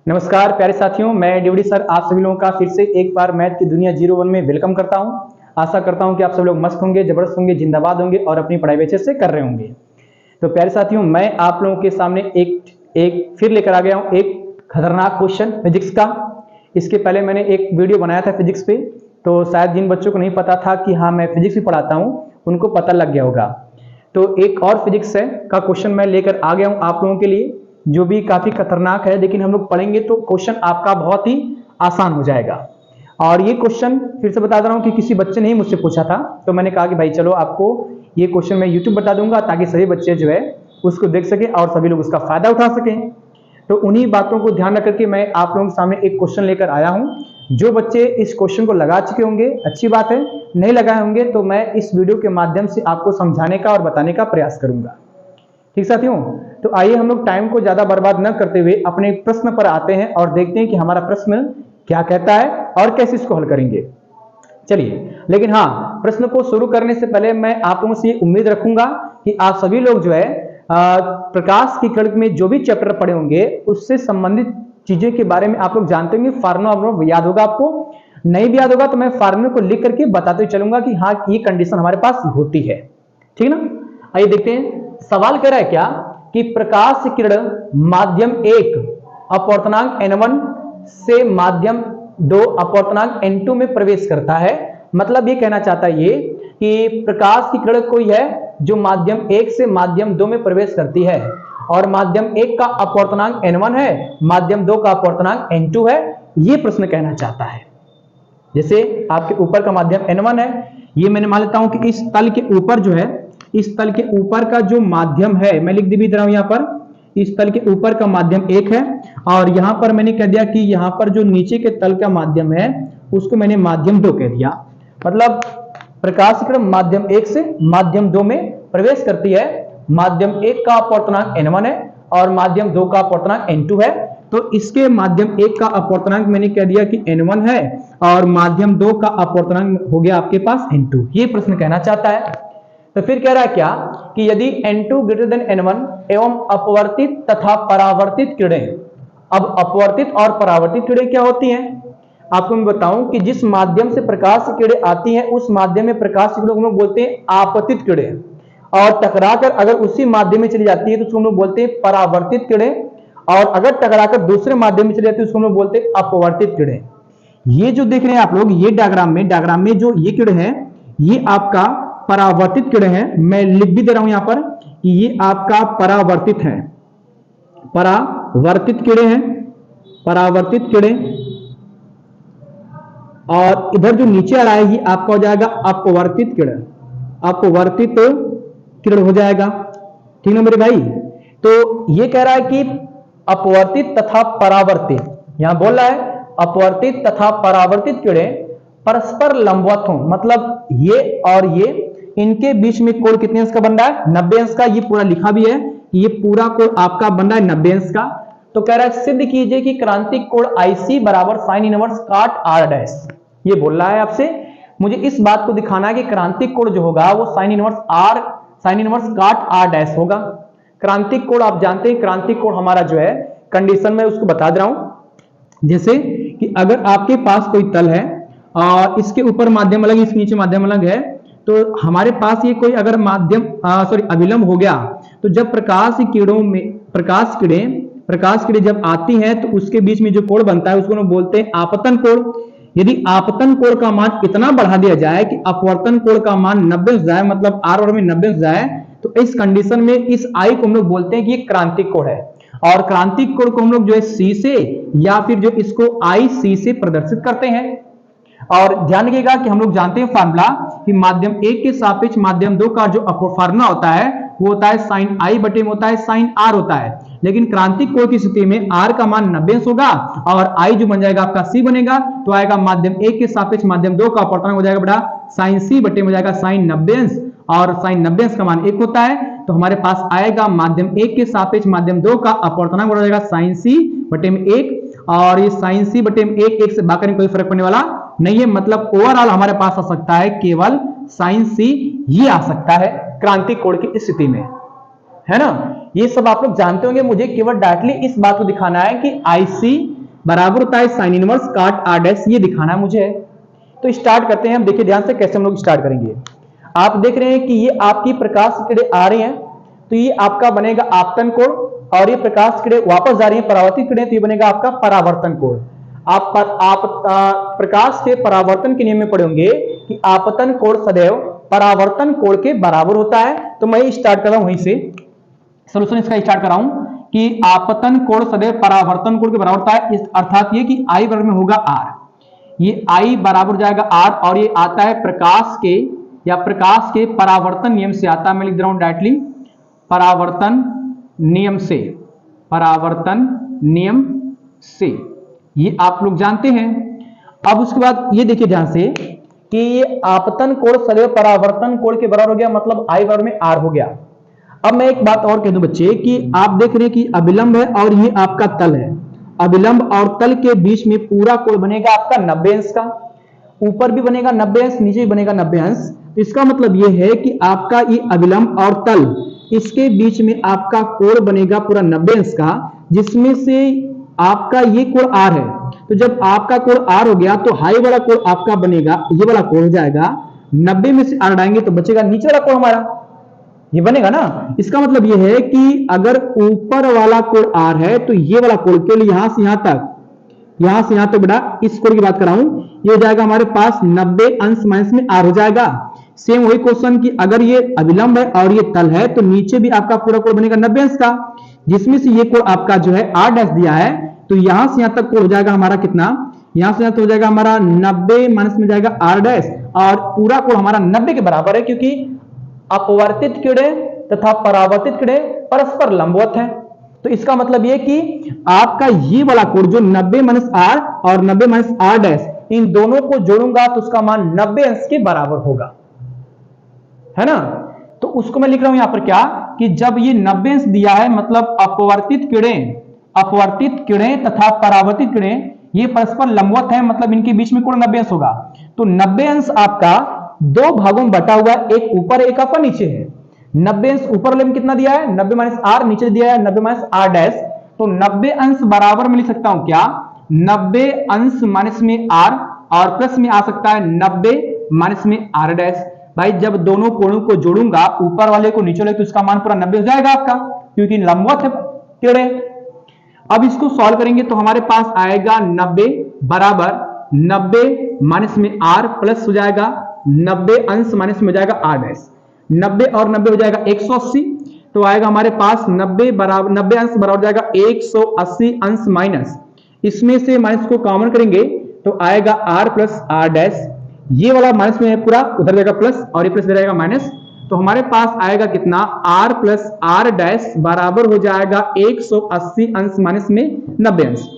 नमस्कार प्यारे साथियों, मैं डीवीडी सर आप सभी लोगों का फिर से एक बार मैथ की दुनिया 01 में वेलकम करता हूं। आशा करता हूं कि आप सब लोग मस्त होंगे, जबरदस्त होंगे, जिंदाबाद होंगे और अपनी पढ़ाई अच्छे से कर रहे होंगे। तो प्यारे साथियों, मैं आप लोगों के सामने एक फिर लेकर आ गया हूं एक खतरनाक क्वेश्चन फिजिक्स का। इसके पहले मैंने एक वीडियो बनाया था फिजिक्स पे, तो शायद जिन बच्चों को नहीं पता था कि हाँ मैं फिजिक्स भी पढ़ाता हूँ उनको पता लग गया होगा। तो एक और फिजिक्स है का क्वेश्चन मैं लेकर आ गया हूँ आप लोगों के लिए, जो भी काफी खतरनाक है, लेकिन हम लोग पढ़ेंगे तो क्वेश्चन आपका बहुत ही आसान हो जाएगा। और ये क्वेश्चन फिर से बता दे रहा हूं कि किसी बच्चे ने ही मुझसे पूछा था, तो मैंने कहा कि भाई चलो आपको ये क्वेश्चन मैं यूट्यूब बता दूंगा ताकि सभी बच्चे जो है उसको देख सके और सभी लोग उसका फायदा उठा सकें। तो उन्हीं बातों को ध्यान रख करके मैं आप लोगों के सामने एक क्वेश्चन लेकर आया हूं। जो बच्चे इस क्वेश्चन को लगा चुके होंगे अच्छी बात है, नहीं लगाए होंगे तो मैं इस वीडियो के माध्यम से आपको समझाने का और बताने का प्रयास करूंगा। ठीक साथियों, तो आइए हम लोग टाइम को ज्यादा बर्बाद न करते हुए अपने प्रश्न पर आते हैं और देखते हैं कि हमारा प्रश्न क्या कहता है और कैसे इसको हल करेंगे। चलिए, लेकिन हाँ, प्रश्न को शुरू करने से पहले मैं आप लोगों से उम्मीद रखूंगा कि आप सभी लोग जो है प्रकाश की किरण में जो भी चैप्टर पढ़े होंगे उससे संबंधित चीजें के बारे में आप लोग जानते होंगे। फार्मूला याद होगा, आपको नहीं भी याद होगा तो मैं फार्मूले को लिख करके बताते चलूंगा कि हाँ ये कंडीशन हमारे पास होती है। ठीक ना, आइए देखते हैं। सवाल कह रहा है क्या कि प्रकाश किरण माध्यम 1 अपवर्तनांक n1 से माध्यम 2 अपवर्तनांक n2 में प्रवेश करता है। मतलब ये कहना चाहता है ये कि प्रकाश की किरण कोई है जो माध्यम 1 से माध्यम 2 में प्रवेश करती है और माध्यम 1 का अपवर्तनांक n1 है, माध्यम 2 का अपवर्तनांक n2 है। ये प्रश्न कहना चाहता है। जैसे आपके ऊपर का माध्यम n1 है, ये मैंने मान लेता हूं कि इस तल के ऊपर जो है, इस तल के ऊपर का जो माध्यम है, मैं लिख भी दे रहा हूं यहां पर, इस तल के ऊपर का माध्यम 1 है और यहां पर मैंने कह दिया कि यहां पर जो नीचे के तल का माध्यम है उसको मैंने माध्यम 2 कह दिया। मतलब प्रकाश की किरण माध्यम 1 से माध्यम 2 में प्रवेश करती है। माध्यम 1 का अपवर्तनांक n1 है और माध्यम 2 का अपवर्तनांक n2 है। तो इसके माध्यम 1 का अपवर्तनांक मैंने कह दिया कि n1 है और माध्यम 2 का अपवर्तनांक हो गया आपके पास n2। ये प्रश्न कहना चाहता है। तो फिर कह रहा है क्या कि यदि n2 ग्रेटर देन n1 एवं अपवर्तित तथा परावर्तित किरणें, अब अपवर्तित और परावर्तित किरणें क्या होती हैं आपको मैं बताऊं कि जिस माध्यम से प्रकाश की किरणें आती हैं उस माध्यम में प्रकाश की किरणों को हम लोग बोलते हैं आपतित किरणें और टकराकर अगर उसी माध्यम में चली जाती है तो उसको हम लोग बोलते हैं परावर्तित किरणें और अगर टकराकर दूसरे माध्यम में चली जाती है उसको हम लोग बोलते हैं अपवर्तित किरणें। ये जो देख रहे हैं आप लोग, ये डायग्राम में जो ये किरण है ये आपका परावर्तित किरण है। मैं लिख भी दे रहा हूं यहां पर कि ये आपका परावर्तित है, परावर्तित किरण है, परावर्तित किरण। और इधर जो नीचे आ रहा है ये आपका हो जाएगा अपवर्तित किरण, अपवर्तित किरण हो जाएगा। ठीक है मेरे भाई। तो ये कह रहा है कि अपवर्तित तथा परावर्तित, यहां बोल रहा है अपवर्तित तथा परावर्तित किरणें परस्पर लंबवत हो, मतलब ये और ये, इनके बीच में कोण कितने अंश का बन रहा है? 90 अंश का। ये पूरा लिखा भी है कि ये पूरा कोण आपका बन रहा है 90 अंश का। तो कह रहा है सिद्ध कीजिए कि क्रांतिक कोण IC बराबर साइन इनवर्स काट R डैश। ये बोल रहा है आपसे, मुझे इस बात को दिखाना है कि क्रांतिक कोण जो होगा वो साइन इनवर्स काट R डैश होगा। क्रांतिक कोण आप जानते हैं, क्रांतिक कोण हमारा जो है कंडीशन में उसको बता दे रहा हूं। जैसे कि अगर आपके पास कोई तल है और इसके ऊपर माध्यम अलग, इसके नीचे माध्यम अलग है, तो हमारे पास ये कोई अगर माध्यम अभिलंब हो गया तो जब प्रकाश किरणें जब आती हैं तो उसके बीच में जो कोण बनता है उसको हम बोलते हैं आपतन कोण। यदि आपतन कोण का मान इतना बढ़ा दिया जाए कि अपवर्तन कोण का मान 90 अंश जाए, मतलब R और में 90 अंश जाए, तो इस कंडीशन में इस I को हम लोग बोलते हैं कि ये क्रांतिक कोण है। और क्रांतिक कोण को हम लोग जो है C से या फिर जो इसको IC से प्रदर्शित करते हैं। और ध्यान रखिएगा कि हम लोग जानते हैं फार्मूला कि माध्यम 1 के सापेक्ष माध्यम 2 का जो फार्मूला होता है वो होता है साइन I बटे में होता है साइन R होता है। लेकिन क्रांतिक कोण की स्थिति में R का मान 90 अंश होगा और I जो बन जाएगा आपका C बनेगा, तो आएगा माध्यम 1 के सापेक्ष माध्यम 2 का अपवर्तनांक हो जाएगा बड़ा साइन C बटे में हो जाएगा साइन 90 अंश और साइन 90 अंश का मान 1 होता है। तो हमारे पास आएगा माध्यम 1 के सापेक्ष माध्यम 2 का अपवर्तनांक हो जाएगा साइन C बटे में 1 और ये साइन C बटे में 1 से बाकी कोई फर्क पड़ने वाला नहीं है। मतलब ओवरऑल हमारे पास आ सकता है केवल साइन C, ये आ सकता है क्रांतिक कोण की स्थिति में। है ना। ये सब आप लोग जानते होंगे, मुझे केवल डायरेक्टली इस बात को दिखाना है कि IC बराबर होता है साइन इनवर्स काट R डैश, ये दिखाना है मुझे। तो स्टार्ट करते हैं हम, देखिए ध्यान से कैसे हम लोग स्टार्ट करेंगे। आप देख रहे हैं कि ये आपकी प्रकाश किरणें आ रही हैं, तो ये आपका बनेगा आपतन कोण, और ये प्रकाश किरणें वापस जा रही हैं परावर्तित किरणें, तो ये बनेगा आपका परावर्तन कोण। आप प्रकाश के परावर्तन के नियम में पढ़े होंगे कि आपतन कोण सदैव परावर्तन कोण के बराबर होता है। तो मैं स्टार्ट कर रहा हूं वहीं से, सोल्यूशन इसका स्टार्ट कर रहा हूं कि आपतन कोण सदैव परावर्तन कोण के बराबर होता है, अर्थात ये कि I वर्ग में होगा R, ये I बराबर हो जाएगा R, और ये आता है प्रकाश के या प्रकाश के परावर्तन नियम से आता है। मैं लिख रहा हूं डायरेक्टली परावर्तन नियम से, परावर्तन नियम से, ये आप लोग जानते हैं। अब उसके बाद ये देखिए ध्यान से कि ये आपतन कोण सदैव परावर्तन कोण के बराबर हो गया, मतलब I वर्ग में R हो गया। अब मैं एक बात और कह दूं बच्चे कि आप देख रहे हैं कि अभिलंब है और ये आपका तल है, अभिलंब और तल के बीच में पूरा कोण बनेगा आपका 90 अंश का, ऊपर भी बनेगा 90 अंश, नीचे भी बनेगा 90 अंश। इसका मतलब ये है कि आपका ये अभिलंब और तल, इसके बीच में आपका कोण बनेगा पूरा 90 अंश का, जिसमें से आपका ये कोण R है। तो जब आपका कोण R हो गया तो हाई वाला कोण आपका बनेगा, ये वाला कोण हो जाएगा 90 में से R हटाएंगे तो बचेगा नीचे वाला कोण हमारा, ये बनेगा ना। इसका मतलब ये है कि अगर ऊपर वाला कोण R है तो ये वाला कोण केवल यहां से यहां तक, यहां से यहां तक बेटा इस कोण की बात कर रहा हूं, ये हो जाएगा हमारे पास 90 अंश माइनस में R हो जाएगा। सेम वही क्वेश्चन कि अगर ये अभिलंब है और ये तल है तो नीचे भी आपका पूरा कोण बनेगा 90 अंश का, जिसमें से ये कोण आपका जो है R डैश दिया है, तो यहां से यहां तक कोण हो जाएगा हमारा कितना, यहां से यहां तक हो जाएगा हमारा 90 माइनस में जाएगा R डैश, और पूरा कोण हमारा 90 के बराबर है, क्योंकि अपवर्तित किरणें तथा परावर्तित किरणें परस्पर लंबवत हैं। तो इसका मतलब यह कि आपका ये वाला कोण जो 90 माइनस R और 90 माइनस R डैश, इन दोनों को जोड़ूंगा तो उसका मान 90 अंश के बराबर होगा, है ना। तो उसको मैं लिख रहा हूं यहां पर क्या कि जब ये 90 अंश दिया है, मतलब अपवर्तित किरणें तथा परावर्तित किरणें ये परस्पर लंबवत है, मतलब इनके बीच में कोण 90 अंश होगा। तो 90 अंश आपका दो भागों में बटा हुआ है, एक ऊपर एक आपका नीचे है। 90 अंश ऊपर वाले में कितना दिया है 90 माइनस R, नीचे दिया है 90 माइनस R डैश। तो 90 अंश बराबर में लिख सकता हूं क्या 90 अंश माइनस में R, और प्लस में आ सकता है 90 माइनस में R डैश। भाई जब दोनों कोणों को जोड़ूंगा ऊपर वाले को नीचे वाले, तो इसका मान पूरा 90 हो जाएगा आपका, क्योंकि लंबवत है किरणें। अब इसको सॉल्व करेंगे तो हमारे पास आएगा 90 बराबर 90 माइनस में R प्लस हो जाएगा 90 अंश माइनस में हो जाएगा R डैश। 90 और 90 हो जाएगा 180, तो आएगा हमारे पास 90 बराबर 90 अंश बराबर हो जाएगा 180 अंश माइनस, इसमें से माइनस को कॉमन करेंगे तो आएगा R प्लस R डैश। ये वाला माइनस में है पूरा, उधर जाएगा प्लस और ये प्लस में रहेगा माइनस, तो हमारे पास आएगा कितना R प्लस R डैश बराबर हो जाएगा 180 अंश माइनस में 90 अंश।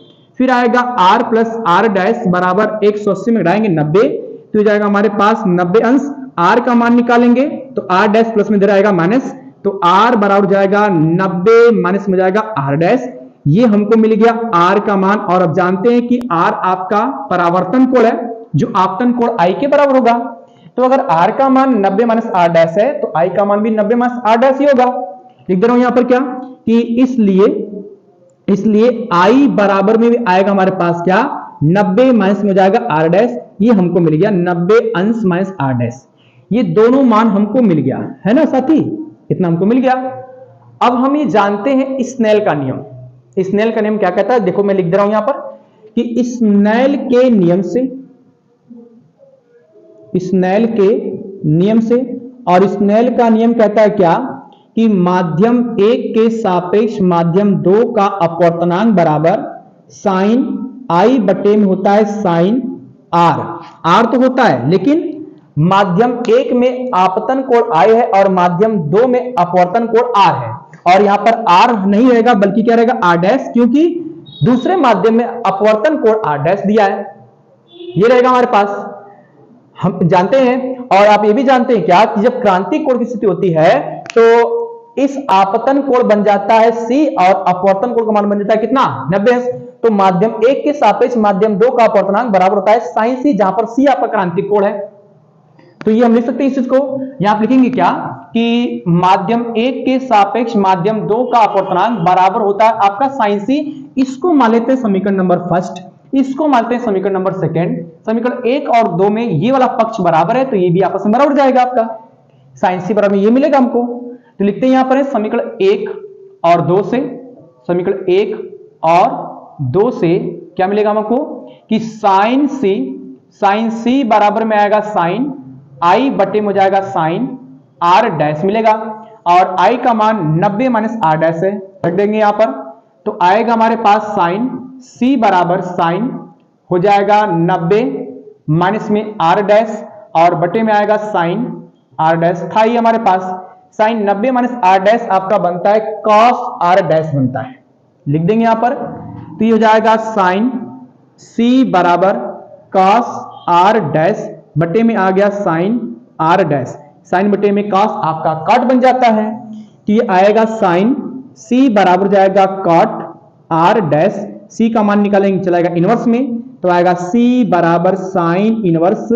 फिर आएगा R प्लस R डैश बराबर 180 में घटाएंगे 90, तो हो जाएगा हमारे पास 90 अंश। R का मान निकालेंगे तो R डैश प्लस में इधर आएगा माइनस, तो R बराबर हो जाएगा 90 माइनस में जाएगा R डैश। ये हमको मिल गया R का मान। और अब जानते हैं कि R आपका परावर्तन कोण है, जो आपतन कोण I के बराबर होगा। तो अगर R का मान 90 माइनस R डैश है तो I का मान भी 90 माइनस R डैश ही होगा। लिख दे रहा हूं यहां पर क्या कि इसलिए I बराबर में भी आएगा हमारे पास क्या 90 माइनस में हो जाएगा R डैश। ये हमको मिल गया 90 अंश माइनस R डैश। ये दोनों मान हमको मिल गया, है ना साथी, इतना हमको मिल गया। अब हम ये जानते हैं स्नेल का नियम। स्नेल का नियम क्या कहता है, देखो मैं लिख दे रहा हूं यहां पर कि स्नेल के नियम से, और स्नेल का नियम कहता है क्या कि माध्यम 1 के सापेक्ष माध्यम 2 का अपवर्तनांक बराबर साइन I बटे में होता है साइन R तो होता है, लेकिन माध्यम 1 में आपतन कोण I है और माध्यम 2 में अपवर्तन कोण R है, और यहां पर R नहीं रहेगा बल्कि क्या रहेगा R डैश, क्योंकि दूसरे माध्यम में अपवर्तन कोण R डैश दिया है, ये रहेगा हमारे पास। हम जानते हैं, और आप ये भी जानते हैं क्या कि जब क्रांतिक कोण की स्थिति होती है तो इस आपतन कोण बन जाता है C और अपवर्तन कोण का मान बन जाता है कितना 90 अंश। तो माध्यम 1 के सापेक्ष माध्यम 2 का अपवर्तनांक बराबर होता है साइन C, जहां पर C आपका क्रांतिक कोण है। तो ये हम लिख सकते हैं इस चीज को, यहां आप लिखेंगे क्या कि माध्यम 1 के सापेक्ष माध्यम 2 का अपवर्तनांक बराबर होता है आपका साइन सी। इसको मान लेते हैं समीकरण नंबर फर्स्ट, इसको मानते हैं समीकरण नंबर सेकंड। समीकरण 1 और 2 में ये वाला पक्ष बराबर है तो ये भी आपस में बराबर जाएगा आपका, साइन सी बराबर ये मिलेगा हमको। तो लिखते हैं यहां पर समीकरण 1 और 2 से, समीकरण 1 और 2 से क्या मिलेगा हमको कि साइन सी बराबर में आएगा साइन आई बटे में हो जाएगा साइन आर डैश मिलेगा, और आई का मान 90 माइनस आर डैश है, रख देंगे यहां पर। तो आएगा हमारे पास साइन सी बराबर साइन हो जाएगा 90 माइनस में आर डैश और बटे में आएगा साइन आर डैश था ही हमारे पास। साइन 90 माइनस आर डैश आपका बनता है कॉस आर डैश बनता है, लिख देंगे यहां पर। तो ये हो जाएगा साइन सी बराबर कॉस आर डैश बटे में आ गया साइन आर डैश, साइन बटे में कॉस आपका कॉट बन जाता है। तो ये आएगा साइन सी बराबर जाएगा कॉट आर डैश, सी का मान निकालेंगे चलाएगा इनवर्स में, तो आएगा सी बराबर साइन इनवर्स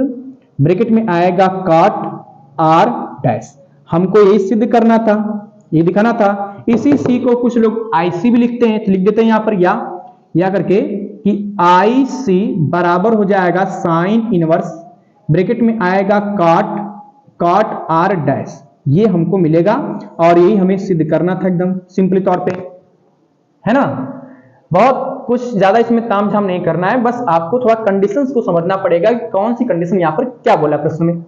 ब्रैकेट में आएगा कॉट आर डैश। हमको यही सिद्ध करना था, ये दिखाना था। इसी सी को कुछ लोग आईसी भी लिखते हैं, तो लिख देते हैं यहां पर या करके कि आई सी बराबर हो जाएगा साइन इनवर्स ब्रैकेट में आएगा कॉट आर डैश, ये हमको मिलेगा और यही हमें सिद्ध करना था एकदम सिंपली तौर पे, है ना। बहुत कुछ ज्यादा इसमें तामझाम नहीं करना है, बस आपको थोड़ा कंडीशंस को समझना पड़ेगा कि कौन सी कंडीशन यहां पर क्या बोला प्रश्न में।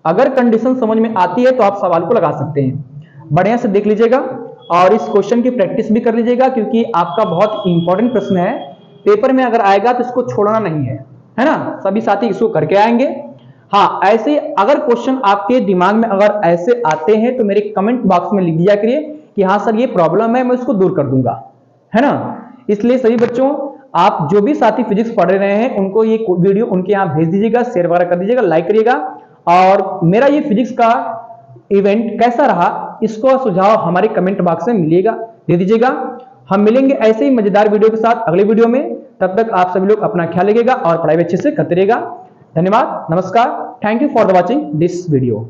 अगर कंडीशन समझ में आती है तो आप सवाल को लगा सकते हैं। बढ़िया से देख लीजिएगा और इस क्वेश्चन की प्रैक्टिस भी कर लीजिएगा, क्योंकि आपका बहुत इंपॉर्टेंट प्रश्न है, पेपर में अगर आएगा तो इसको छोड़ना नहीं है ना। सभी साथी इसको करके आएंगे। हाँ, ऐसे अगर क्वेश्चन आपके दिमाग में अगर ऐसे आते हैं तो मेरे कमेंट बॉक्स में लिख दिया करिए कि हाँ सर ये प्रॉब्लम है, मैं इसको दूर कर दूंगा, है ना। इसलिए सभी बच्चों, आप जो भी साथी फिजिक्स पढ़ रहे हैं उनको ये वीडियो उनके यहाँ भेज दीजिएगा, शेयर वगैरह कर दीजिएगा, लाइक करिएगा। और मेरा ये फिजिक्स का इवेंट कैसा रहा इसको सुझाव हमारे कमेंट बॉक्स में मिलेगा, दे दीजिएगा। हम मिलेंगे ऐसे ही मजेदार वीडियो के साथ अगले वीडियो में। तब तक आप सभी लोग अपना ख्याल रखिएगा और पढ़ाई अच्छे से करते रहिएगा। धन्यवाद, नमस्कार, thank you for the watching this video.